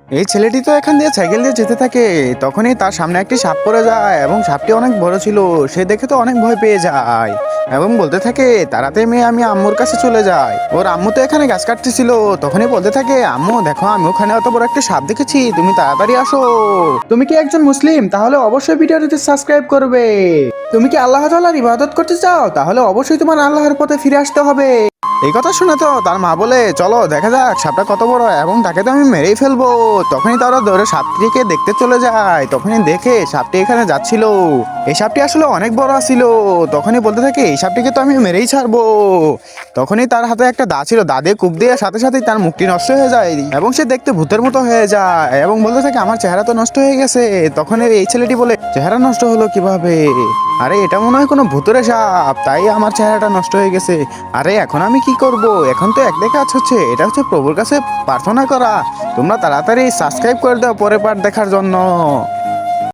এই ছেলেটি তো এখান দিয়ে সাইকেল দিয়ে যেতে থাকে, তখনই তার সামনে একটি সাপ পড়ে যায় এবং সাপটি অনেক বড় ছিল। সে দেখে তো অনেক ভয় পেয়ে যায় এবং বলতে থাকে তাড়াতাড়ি মেয়ে আমি আম্মুর কাছে চলে যাই। ওর আম্মু তো এখানে গাছ কাটতেছিল, তখনই বলতে থাকে আম্মু দেখো আমি ওখানে অত বড় একটা সাপ দেখেছি, তুমি তাড়াতাড়ি আসো। তুমি কি একজন মুসলিম? তাহলে অবশ্যই ভিডিওটিতে সাবস্ক্রাইব করবে। তুমি কি আল্লাহ তাআলার ইবাদত করতে চাও? তাহলে অবশ্যই তোমার আল্লাহর পথে ফিরে আসতে হবে। এই কথা শুনে তো তার মা বলে চলো দেখা যাক সাপটা কত বড় এবং তাকে তো আমি মেরেই ফেলবো। তখনই তারা ধরে সাপটিকে দেখতে চলে যায়, তখনই দেখে সাপটি এখানে যাচ্ছিল। এই সাপটি আসলে অনেক বড় ছিল। তখনই বলতে থাকে এই সাপটিকে তো আমি মেরেই ছাড়বো। তখনই তার হাতে একটা দা ছিল, দা দিয়ে কূপ দেওয়ার সাথে সাথেই তার মুখটি নষ্ট হয়ে যায় এবং সে দেখতে ভূতের মতো হয়ে যায় এবং বলতে থাকে আমার চেহারা তো নষ্ট হয়ে গেছে। তখন এই ছেলেটি বলে চেহারা নষ্ট হলো কিভাবে? আরে এটা মনে হয় কোনো ভূতুরে সাপ, তাই আমার চেহারাটা নষ্ট হয়ে গেছে। আরে এখন আমি কি করব? এখন তো একটাই কাজ হচ্ছে, এটা হচ্ছে প্রভুর কাছে প্রার্থনা করা। তোমরা তাড়াতাড়ি সাবস্ক্রাইব করে দাও পরের পার্ট দেখার জন্য।